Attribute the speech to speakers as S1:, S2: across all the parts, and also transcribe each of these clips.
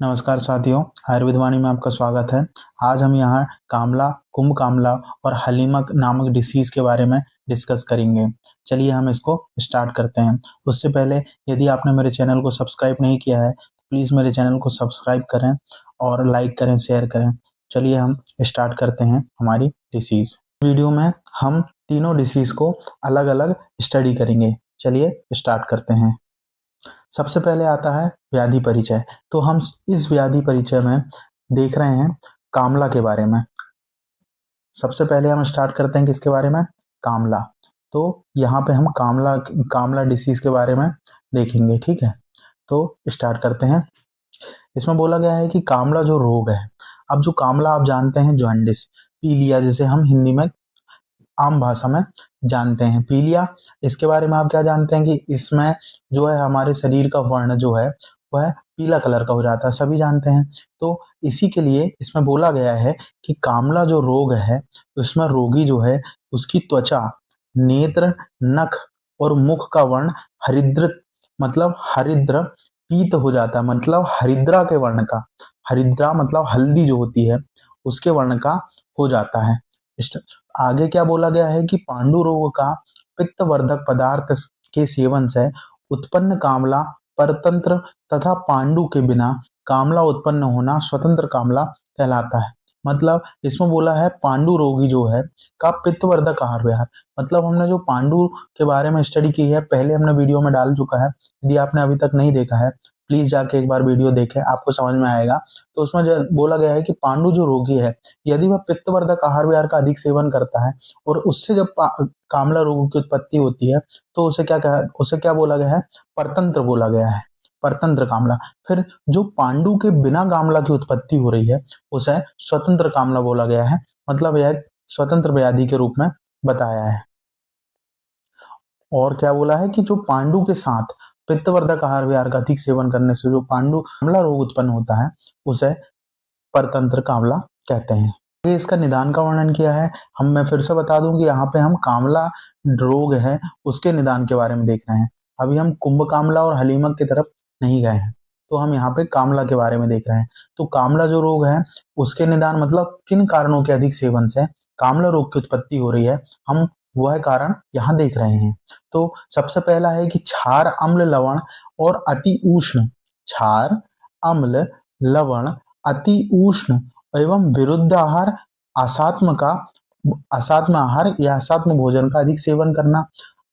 S1: नमस्कार साथियों, आयुर्वेद वाणी में आपका स्वागत है। आज हम यहाँ कामला, कुंभ कामला और हलीमा नामक डिसीज के बारे में डिस्कस करेंगे। चलिए हम इसको स्टार्ट करते हैं। उससे पहले यदि आपने मेरे चैनल को सब्सक्राइब नहीं किया है तो प्लीज़ मेरे चैनल को सब्सक्राइब करें और लाइक करें, शेयर करें। चलिए हम स्टार्ट करते हैं हमारी डिसीज। वीडियो में हम तीनों डिसीज को अलग अलग स्टडी करेंगे। चलिए स्टार्ट करते हैं। सबसे पहले आता है व्याधि परिचय। तो हम इस व्याधि परिचय में देख रहे हैं कामला के बारे में। सबसे पहले हम स्टार्ट करते हैं किसके बारे में? कामला। तो यहाँ पे हम कामला कामला डिसीज के बारे में देखेंगे, ठीक है। तो स्टार्ट करते हैं। इसमें बोला गया है कि कामला जो रोग है, अब जो कामला आप जानते हैं जॉन्डिस, पीलिया, जिसे हम हिंदी में आम भाषा में जानते हैं पीलिया। इसके बारे में आप क्या जानते हैं कि इसमें जो है हमारे शरीर का वर्ण जो है वह पीला कलर का हो जाता है, सभी जानते हैं। तो इसी के लिए इसमें बोला गया है कि कामला जो रोग है उसमें रोगी जो है उसकी त्वचा, नेत्र, नख और मुख का वर्ण हरिद्र मतलब हरिद्र पीत हो जाता है, मतलब हरिद्रा के वर्ण का। हरिद्रा मतलब हल्दी जो होती है उसके वर्ण का हो जाता है। आगे क्या बोला गया है कि पांडु रोग का पित्तवर्धक पदार्थ के सेवन से उत्पन्न कामला परतंत्र तथा पांडु के बिना कामला उत्पन्न होना स्वतंत्र कामला कहलाता है। मतलब इसमें बोला है पांडु रोगी जो है का पित्तवर्धक आहार विहार। मतलब हमने जो पांडु के बारे में स्टडी की है, पहले हमने वीडियो में डाल चुका है। यदि आपने अभी तक नहीं देखा है प्लीज जाके एक बार वीडियो देखें, आपको समझ में आएगा। तो उसमें बोला गया है कि पांडु जो रोगी है यदि वह पित्तवर्धक आहार विहार का अधिक सेवन करता है और उससे जब कामला रोग की उत्पत्ति होती है तो उसे क्या बोला गया है? परतंत्र बोला गया है, परतंत्र कामला। फिर जो पांडु के बिना कामला की उत्पत्ति हो रही है उसे स्वतंत्र कामला बोला गया है। मतलब यह स्वतंत्र व्याधि के रूप में बताया है। और क्या बोला है कि जो पांडु के साथ पित्तवर्धक आहार विहार का अधिक सेवन करने से जो पांडु कामला रोग उत्पन्न होता है उसे परतंत्र कामला कहते हैं। ये इसका निदान का वर्णन किया है। मैं फिर से बता दूं कि यहाँ पे हम कामला रोग है उसके निदान के बारे में देख रहे हैं। अभी हम कुंभ कामला और हलीमक की तरफ नहीं गए हैं, तो हम यहाँ पे कामला के बारे में देख रहे हैं। तो कामला जो रोग है उसके निदान मतलब किन कारणों के अधिक सेवन से कामला रोग की उत्पत्ति हो रही है, हम वह कारण यहाँ देख रहे हैं। तो सबसे पहला है कि क्षार, अम्ल, लवण और अति उष्ण। क्षार, अम्ल, लवण, अति उष्ण एवं विरुद्ध आहार, असात्म आहार या असात्म भोजन का अधिक सेवन करना।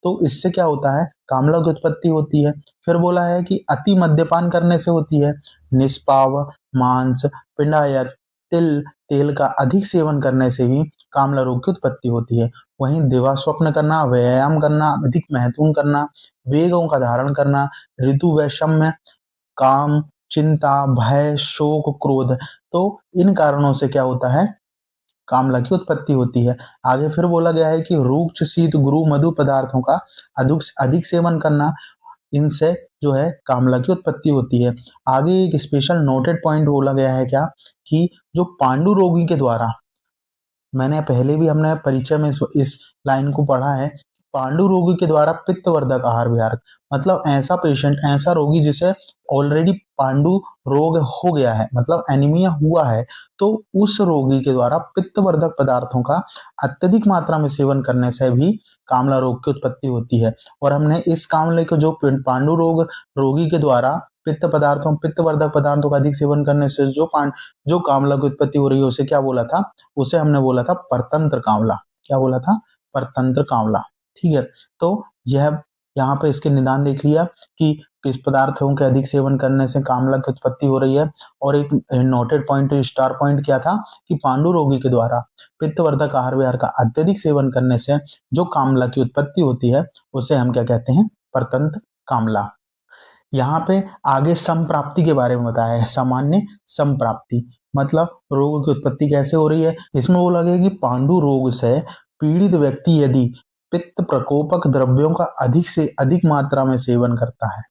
S1: तो इससे क्या होता है? कामला की उत्पत्ति होती है। फिर बोला है कि अति मद्यपान करने से होती है। निष्पाव, मांस, पिंडायक, तिल, तेल का अधिक सेवन करने से भी कामला रोग की उत्पत्ति होती है। वहीं दिवा स्वप्न करना, व्यायाम करना, अधिक महत्वपूर्ण करना, वेगों का धारण करना, ऋतु वैषम्य, काम, चिंता, भय, शोक, क्रोध, तो इन कारणों से क्या होता है? कामला की उत्पत्ति होती है। आगे फिर बोला गया है कि रूक्ष, शीत, गुरु, मधु पदार्थों का अधिक अधिक सेवन करना, इनसे जो है कामला की उत्पत्ति होती है। आगे एक स्पेशल नोटेड पॉइंट बोला गया है क्या कि जो पांडु रोगी के द्वारा, मैंने पहले भी हमने परिचय में इस लाइन को पढ़ा है, पांडु रोगी के द्वारा पित्तवर्धक आहार विहार, मतलब ऐसा पेशेंट, ऐसा रोगी जिसे ऑलरेडी पांडु रोग हो गया है, मतलब एनीमिया हुआ है, तो उस रोगी के द्वारा पित्तवर्धक पदार्थों का अत्यधिक मात्रा में सेवन करने से भी कामला रोग की उत्पत्ति होती है। और हमने इस कामले को जो पांडु रोग रोगी के द्वारा पित्तवर्धक पदार्थों का अधिक सेवन करने से जो कामला की उत्पत्ति हो रही है उसे क्या बोला था? उसे हमने बोला था परतंत्र कामला। क्या बोला था? परतंत्र कामला। ठीक है। तो यह यहाँ पे इसके निदान देख लिया कि किस पदार्थों के अधिक सेवन करने से कामला की उत्पत्ति हो रही है। और एक नोटेड पॉइंट, स्टार पॉइंट क्या था कि पांडु रोगी के द्वारा पित्तवर्धक आहार विहार का अत्यधिक सेवन करने से जो कामला की उत्पत्ति होती है उसे हम क्या कहते हैं? परतंत्र कामला। यहाँ पे आगे संप्राप्ति के बारे में बताया है। सामान्य संप्राप्ति मतलब रोग की उत्पत्ति कैसे हो रही है। इसमें बोला गया कि पांडु रोग से पीड़ित व्यक्ति यदि पित्त प्रकोपक द्रव्यों का अधिक से अधिक मात्रा में सेवन करता है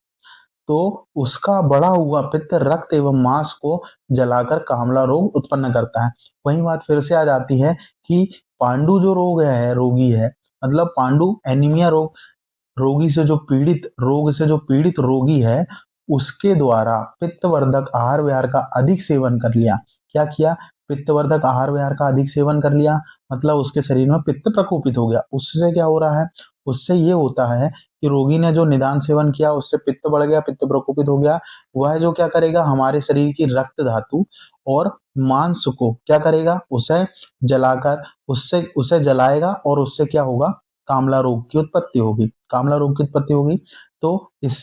S1: तो उसका बढ़ा हुआ पित्त रक्त एवं मांस को जलाकर कामला रोग उत्पन्न करता है। वही बात फिर से आ जाती है कि पांडु जो रोगी है, मतलब पांडु एनीमिया रोगी से जो पीड़ित रोगी है उसके द्वारा पित्तवर्धक आहार विहार का अधिक सेवन कर लिया। क्या किया? पित्तवर्धक आहार विहार का अधिक सेवन कर लिया, मतलब उसके शरीर में पित्त प्रकोपित हो गया। उससे क्या हो रहा है? उससे ये होता है कि रोगी ने जो निदान सेवन किया उससे पित्त बढ़ गया, पित्त प्रकोपित हो गया। वह जो क्या करेगा, हमारे शरीर की रक्त धातु और मांस को क्या करेगा, उसे जलाकर उससे उसे जलाएगा और उससे क्या होगा, कामला रोग की उत्पत्ति होगी। कामला रोग की उत्पत्ति होगी। तो इस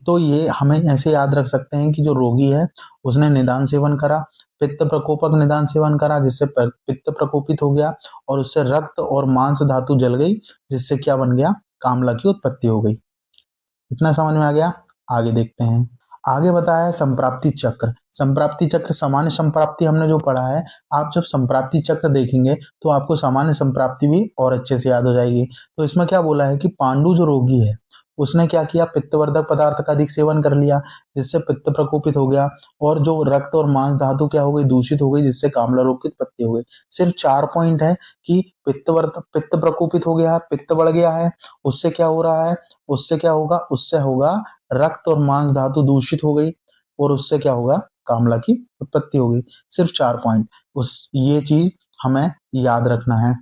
S1: तो ये हमें ऐसे याद रख सकते हैं कि जो रोगी है उसने निदान सेवन करा, पित्त प्रकोपक निदान सेवन करा, जिससे पित्त प्रकोपित हो गया और उससे रक्त और मांस धातु जल गई, जिससे क्या बन गया, कामला की उत्पत्ति हो गई। इतना समझ में आ गया? आगे देखते हैं। आगे बताया है संप्राप्ति चक्र। संप्राप्ति चक्र, सामान्य संप्राप्ति हमने जो पढ़ा है, आप जब संप्राप्ति चक्र देखेंगे तो आपको सामान्य संप्राप्ति भी और अच्छे से याद हो जाएगी। तो इसमें क्या बोला है कि पांडु जो रोगी है उसने क्या किया, पित्तवर्धक पदार्थ का अधिक सेवन कर लिया, जिससे पित्त प्रकोपित हो गया और जो रक्त और मांस धातु क्या हो गई, दूषित हो गई, जिससे कामला रोग की उत्पत्ति हो गई। सिर्फ 4 पॉइंट है कि पित्त प्रकोपित हो गया है, पित्त बढ़ गया है, उससे क्या हो रहा है, उससे क्या होगा, उससे होगा रक्त और मांस धातु दूषित हो गई और उससे क्या होगा, कामला की उत्पत्ति हो गई। सिर्फ 4 पॉइंट, उस ये चीज हमें याद रखना है।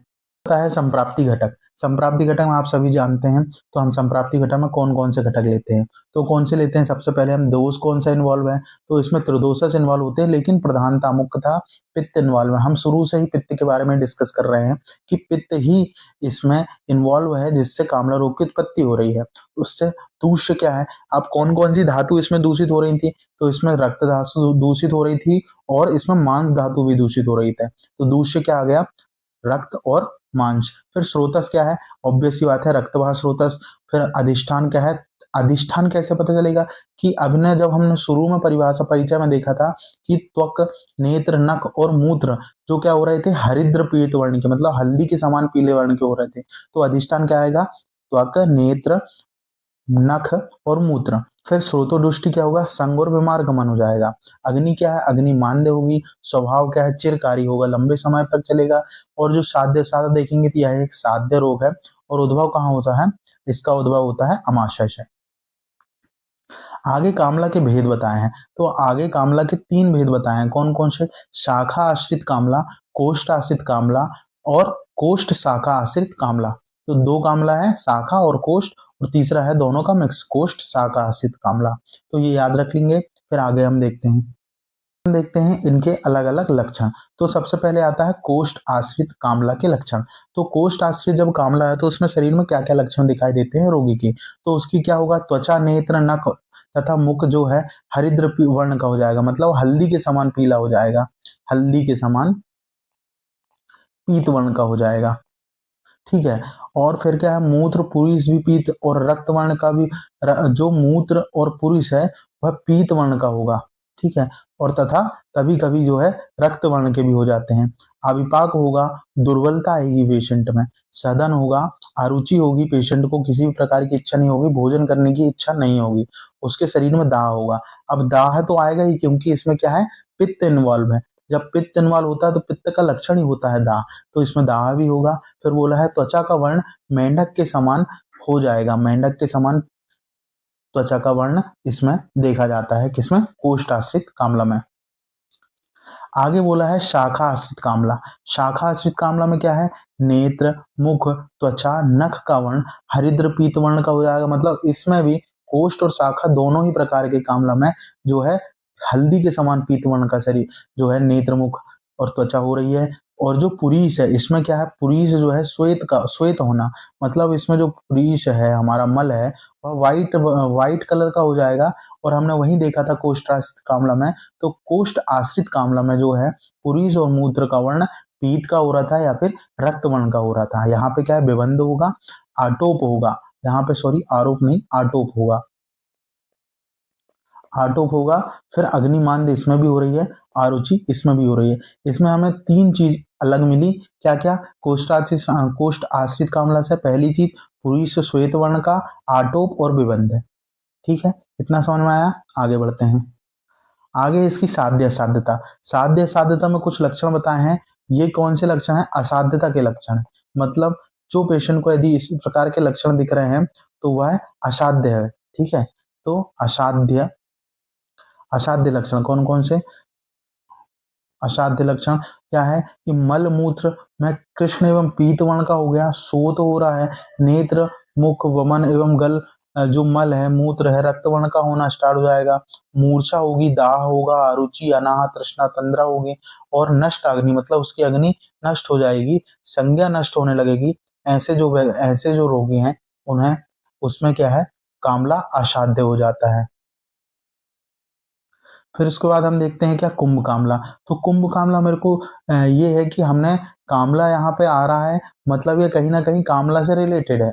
S1: होता है संप्राप्ति घटक। संप्राप्ति घटक में आप सभी जानते हैं। तो हम संप्राप्ति घटक में कौन कौन से घटक लेते हैं, तो कौन से लेते हैं? सबसे पहले हम दोष कौन सा इन्वॉल्व है, तो इसमें त्रिदोषज इन्वॉल्व होते हैं, लेकिन प्रधानता मुख्यतः पित्त इन्वॉल्व है। हम शुरू से ही पित्त के बारे में डिस्कस कर रहे हैं कि पित्त ही इसमें इन्वॉल्व है, जिससे कामला रोग की उत्पत्ति हो रही है। उससे दूष्य क्या है, अब कौन कौन सी धातु इसमें दूषित हो रही थी, तो इसमें रक्त धातु दूषित हो रही थी और इसमें मांस धातु भी दूषित हो रही थी। तो दूष्य क्या आ गया, रक्त और मांस। फिर स्रोतस क्या है, ऑब्वियस सी बात है, रक्तवाह स्रोतस। फिर अधिष्ठान क्या है, अधिष्ठान कैसे पता चलेगा कि अभिनय, जब हमने शुरू में परिभाषा परिचय में देखा था कि त्वक, नेत्र, नख और मूत्र जो क्या हो रहे थे, हरिद्र पीत वर्ण के, मतलब हल्दी के समान पीले वर्ण के हो रहे थे। तो अधिष्ठान क्या आएगा, त्वक, नेत्र, नख और मूत्र। फिर स्रोतोदुष्टि क्या होगा, संग और बीमार गमन हो जाएगा। अग्नि क्या है, अग्नि मांद्य होगी। स्वभाव क्या है, चिरकारी होगा, लंबे समय तक चलेगा। और जो साध्य साधा देखेंगे तो यह एक साध्य रोग है। और उद्भव कहाँ होता है, इसका उद्भव होता है अमाशय से। आगे कामला के भेद बताए हैं। तो आगे कामला के 3 भेद बताए हैं। कौन कौन से? शाखा आश्रित कामला, कोष्ठ आश्रित कामला और कोष्ठ शाखा आश्रित कामला। तो 2 कामला है, शाखा और कोष्ठ, और तीसरा है दोनों का मिक्स, कोष्ठ शाखा आश्रित कामला। तो ये याद रख लेंगे। फिर आगे हम देखते हैं इनके अलग अलग लक्षण। तो सबसे पहले आता है कोष्ठ आश्रित कामला के लक्षण। तो कोष्ठ आश्रित जब कामला है तो उसमें शरीर में क्या क्या लक्षण दिखाई देते हैं रोगी के? तो उसकी क्या होगा, त्वचा, नेत्र, नख तथा मुख जो है हरिद्र वर्ण का हो जाएगा, मतलब हल्दी के समान पीला हो जाएगा, हल्दी के समान पीत वर्ण का हो जाएगा। ठीक है। और फिर क्या है, मूत्र पुरुष भी पीत और रक्त वर्ण का भी, जो मूत्र और पुरुष है वह पीत वर्ण का होगा। ठीक है। और तथा कभी कभी जो है रक्त वर्ण के भी हो जाते हैं। अविपाक होगा, दुर्बलता आएगी पेशेंट में, सदन होगा, अरुचि होगी, पेशेंट को किसी भी प्रकार की इच्छा नहीं होगी, भोजन करने की इच्छा नहीं होगी, उसके शरीर में दाह होगा। अब दाह तो आएगा ही, क्योंकि इसमें क्या है, पित्त इन्वॉल्व है। जब पित्त इन्वॉल्व होता है तो पित्त का लक्षण ही होता है दाह, तो इसमें दाह भी होगा। फिर बोला है त्वचा का वर्ण मेंढक के समान हो जाएगा, मेंढक के समान त्वचा का वर्ण इसमें देखा जाता है, किसमें, कोष्ठ आश्रित कामला में। आगे बोला है शाखा आश्रित कामला। शाखा आश्रित कामला में क्या है, नेत्र, मुख, त्वचा, नख का वर्ण हरिद्र पीत वर्ण का हो जाएगा, मतलब इसमें भी कोष्ठ और शाखा दोनों ही प्रकार के कामला में जो है हल्दी के समान पीत वर्ण का शरीर जो है, नेत्र, मुख और त्वचा हो रही है। और जो पुरीष है, इसमें क्या है, पुरीष जो है श्वेत होना, मतलब इसमें जो पुरीष है, हमारा मल है, वह व्हाइट कलर का हो जाएगा। और हमने वही देखा था कोष्ठ आश्रित कामला में। तो कोष्ठ आश्रित कामला में जो है पुरीष और मूत्र का वर्ण पीत का हो रहा था या फिर रक्त वर्ण का हो रहा था। यहाँ पे क्या है, विबंध होगा, आटोप होगा, यहाँ पे सॉरी आरोप नहीं, आटोप होगा, आटोप होगा। फिर अग्निमांद इसमें भी हो रही है, आरुचि इसमें भी हो रही है। इसमें हमें 3 चीज अलग मिली, क्या क्या, कोष्ठ आश्रित कामला से पहली चीज पुरुष श्वेत वर्ण का, आटोप और विबंध है। ठीक है, इतना समझ में आया। आगे बढ़ते हैं। आगे इसकी साध्य साध्यता। साध्य साध्यता में कुछ लक्षण बताए हैं। ये कौन से लक्षण है, असाध्यता के लक्षण है। मतलब जो पेशेंट को यदि इस प्रकार के लक्षण दिख रहे हैं तो वह असाध्य है। ठीक है, तो असाध्य असाध्य लक्षण कौन कौन से? असाध्य लक्षण क्या है कि मल मूत्र में कृष्ण एवं पीत वर्ण का हो गया, शोथ हो रहा है, नेत्र मुख वमन एवं गल जो मल है मूत्र है रक्त वर्ण का होना स्टार्ट हो जाएगा, मूर्छा होगी, दाह होगा, अरुचि अनाह तृष्णा तंद्रा होगी और नष्ट अग्नि मतलब उसकी अग्नि नष्ट हो जाएगी, संज्ञा नष्ट होने लगेगी। ऐसे जो रोगी हैं उन्हें उसमें क्या है कामला असाध्य हो जाता है। फिर उसके बाद हम देखते हैं क्या कुंभ कामला। तो कुंभ कामला मेरे को ये है कि हमने कामला यहाँ पे आ रहा है मतलब ये कहीं ना कहीं कामला से रिलेटेड है।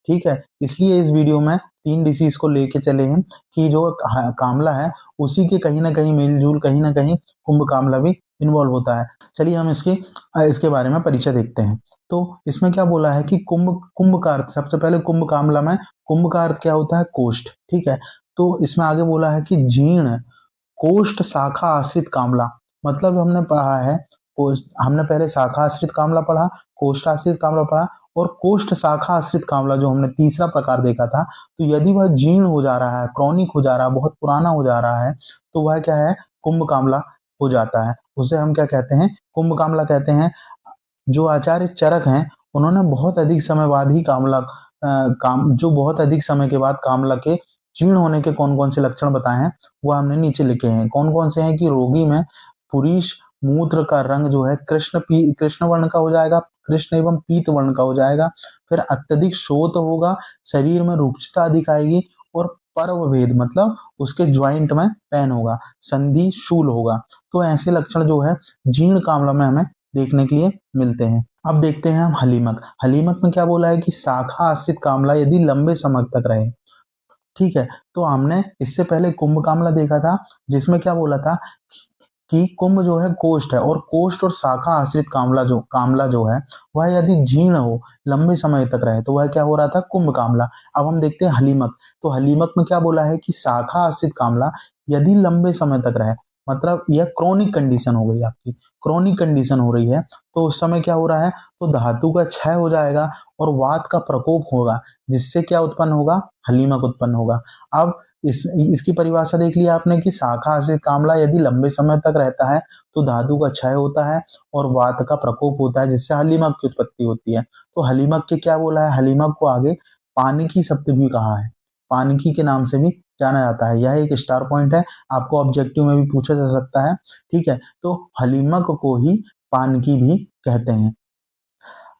S1: ठीक है, इसलिए इस वीडियो में 3 डिसीज को लेके चले हैं कि जो कामला है उसी के कहीं ना कहीं मेलजोल कहीं ना कहीं कुंभ कामला भी इन्वॉल्व होता है। चलिए हम इसके बारे में परिचय देखते हैं। तो इसमें क्या बोला है कि कुंभ कुंभ का अर्थ सबसे पहले कुंभ कामला में कुंभ का अर्थ क्या होता है कोष्ठ। ठीक है, तो इसमें आगे बोला है कि जीर्ण कोष्ठ शाखा आश्रित कामला मतलब हमने पढ़ा है कोष्ठ हमने पहले शाखा आश्रित कामला पढ़ा, कोष्ठ आश्रित कामला पढ़ा और कोष्ठ शाखा आश्रित कामला जो हमने तीसरा प्रकार देखा था। तो यदि वह जीर्ण हो जा रहा है, क्रॉनिक हो जा रहा है, बहुत पुराना हो जा रहा है तो वह क्या है कुंभ कामला हो जाता है। उसे हम क्या कहते हैं कुंभ कामला कहते हैं। जो आचार्य चरक हैं उन्होंने बहुत अधिक समय बाद ही बहुत अधिक समय के बाद कामला के जीर्ण होने के कौन कौन से लक्षण बताए हैं वो हमने नीचे लिखे हैं। कौन कौन से हैं कि रोगी में पुरुष मूत्र का रंग जो है कृष्ण वर्ण का हो जाएगा, कृष्ण एवं पीत वर्ण का हो जाएगा। फिर अत्यधिक शोथ होगा, शरीर में रुक्षता दिखाएगी और पर्व भेद मतलब उसके ज्वाइंट में पेन होगा, संधि शूल होगा। तो ऐसे लक्षण जो है जीर्ण कामला में हमें देखने के लिए मिलते हैं। अब देखते हैं हम हलीमक। हलीमक में क्या बोला है कि शाखा आश्रित कामला यदि लंबे समय तक रहे। ठीक है, तो हमने इससे पहले कुंभ कामला देखा था जिसमें क्या बोला था कि कुंभ जो है कोष्ठ है और कोष्ठ और शाखा आश्रित कामला जो है वह यदि जीर्ण हो लंबे समय तक रहे तो वह क्या हो रहा था कुंभ कामला। अब हम देखते हैं हलीमक। तो हलीमक में क्या बोला है कि शाखा आश्रित कामला यदि लंबे समय तक रहे मतलब यह क्रोनिक कंडीशन हो गई आपकी, क्रोनिक कंडीशन हो रही है तो उस समय क्या हो रहा है तो धातु का क्षय हो जाएगा और वात का प्रकोप होगा जिससे क्या उत्पन्न होगा हलीमक उत्पन्न होगा। अब इसकी परिभाषा देख लिया आपने कि शाखा आश्रित कामला यदि लंबे समय तक रहता है तो धातु का क्षय होता है और वात का प्रकोप होता है जिससे हलीमक की उत्पत्ति होती है। तो हलीमक के क्या बोला है, हलीमक को आगे पानिकी शब्द भी कहा है, पानिकी के नाम से भी जाना जाता है। यह एक स्टार पॉइंट है, आपको ऑब्जेक्टिव में भी पूछा जा सकता है। ठीक है, तो हलीमक को ही पानकी भी कहते हैं।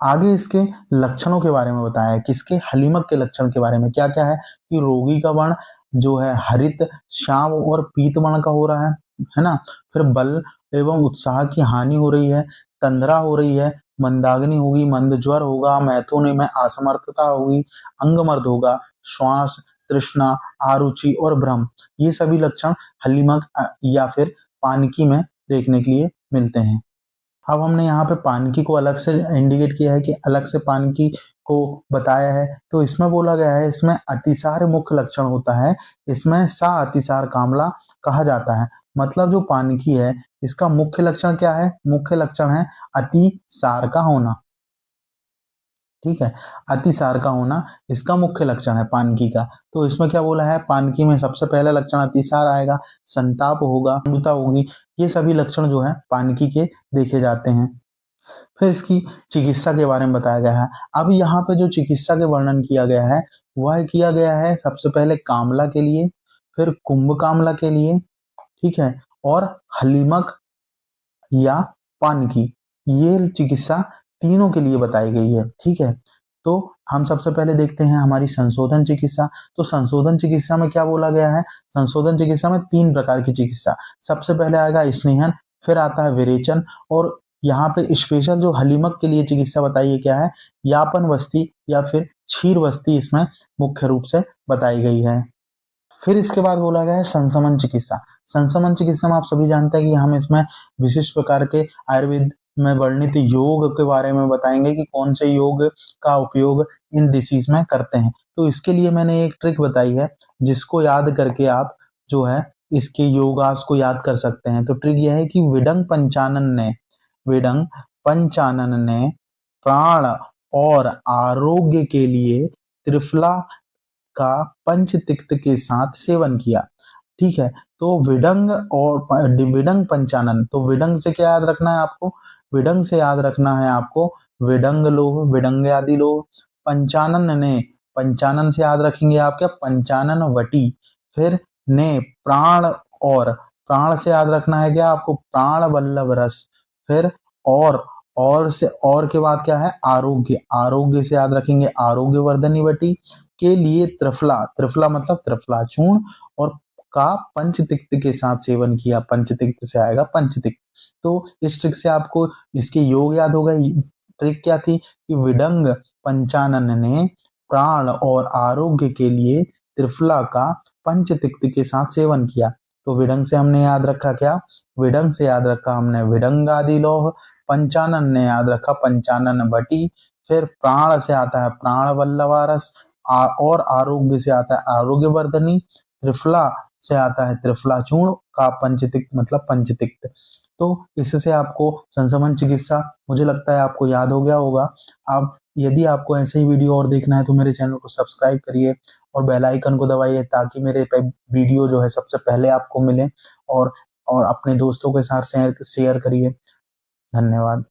S1: आगे इसके लक्षणों के बारे में बताया है, किसके हलीमक के लक्षण के बारे में क्या क्या है कि रोगी का वर्ण जो है हरित श्याम और पीत वर्ण का हो रहा है ना। फिर बल एवं उत्साह की हानि हो रही है, तंद्रा हो रही है, मंदाग्नि होगी, मंद ज्वर होगा, मैथुन में असमर्थता होगी, अंगमर्द होगा, श्वास तृष्णा आरुचि और भ्रम, ये सभी लक्षण हलीमक या फिर पानकी में देखने के लिए मिलते हैं। अब हमने यहाँ पे पानकी को अलग से इंडिकेट किया है कि अलग से पानकी को बताया है। तो इसमें बोला गया है इसमें अतिसार मुख्य लक्षण होता है, इसमें सा अतिसार कामला कहा जाता है। मतलब जो पानकी है इसका मुख्य लक्षण क्या है, मुख्य लक्षण है अतिसार का होना। ठीक है, अतिसार का होना इसका मुख्य लक्षण है पानकी का। तो इसमें क्या बोला है पानकी में सबसे पहला लक्षण अतिसार आएगा, संताप होगा, मूर्छा होगी, ये सभी लक्षण जो है पानकी के देखे जाते हैं। फिर इसकी चिकित्सा के बारे में बताया गया है। अब यहाँ पे जो चिकित्सा के वर्णन किया गया है वह किया गया है सबसे पहले कामला के लिए, फिर कुंभ कामला के लिए, ठीक है, और हलीमक या पानकी, ये चिकित्सा तीनों के लिए बताई गई है। ठीक है, तो हम सबसे पहले देखते हैं हमारी संशोधन चिकित्सा। तो संशोधन चिकित्सा में क्या बोला गया है, संशोधन चिकित्सा में 3 प्रकार की चिकित्सा। सबसे पहले आएगा स्नेहन, फिर आता है विरेचन और यहाँ पे स्पेशल जो हलीमक के लिए चिकित्सा बताइए क्या है, यापन वस्ती या फिर क्षीर वस्ती इसमें मुख्य रूप से बताई गई है। फिर इसके बाद बोला गया है संशमन चिकित्सा। संशमन चिकित्सा में आप सभी जानते हैं कि हम इसमें विशिष्ट प्रकार के आयुर्वेद में वर्णित योग के बारे में बताएंगे कि कौन से योग का उपयोग इन डिसीज में करते हैं। तो इसके लिए मैंने एक ट्रिक बताई है जिसको याद करके आप जो है इसके योगास को याद कर सकते हैं। तो ट्रिक यह है कि विडंग पंचानन ने प्राण और आरोग्य के लिए त्रिफला का पंचतिक्त के साथ सेवन किया। ठीक है, तो विडंग और विडंग पंचानन, तो विडंग से क्या याद रखना है आपको, विडंग से याद रखना है आपको विडंग लोभ, विडंग आदि लोभ। पंचानन ने, पंचानन से याद रखेंगे आप क्या, पंचानन वटी। फिर ने प्राण, और प्राण से याद रखना है क्या आपको, प्राण वल्लभ रस। फिर और से, और के बाद क्या है, आरोग्य, आरोग्य से याद रखेंगे आरोग्य वर्धनी वटी। के लिए त्रिफला, त्रिफला मतलब त्रिफला चूर्ण और का पंचतिक्त के साथ सेवन किया, पंचतिक्त से आएगा पंचतिक्त। तो इस ट्रिक से आपको इसके योग याद हो गए। ट्रिक क्या थी कि विडंग पंचानन ने प्राण और आरोग्य के लिए त्रिफला का पंचतिक्त के साथ सेवन किया। तो विडंग से हमने याद रखा क्या, विडंग से याद रखा हमने विडंग आदि लोह। पंचानन ने याद रखा पंचानन भटी। फिर प्राण से आता है प्राण वल्लवारस, और आरोग्य से आता है आरोग्य वर्धनी। त्रिफला से आता है त्रिफला चूर्ण का पंचतिक्त मतलब पंचतिक्त। तो इससे आपको संक्रमण चिकित्सा मुझे लगता है आपको याद हो गया होगा। अब यदि आपको ऐसे ही वीडियो और देखना है तो मेरे चैनल को सब्सक्राइब करिए और बेल आइकन को दबाइए, ताकि मेरे वीडियो जो है सबसे पहले आपको मिले। और अपने दोस्तों के साथ शेयर करिए। धन्यवाद।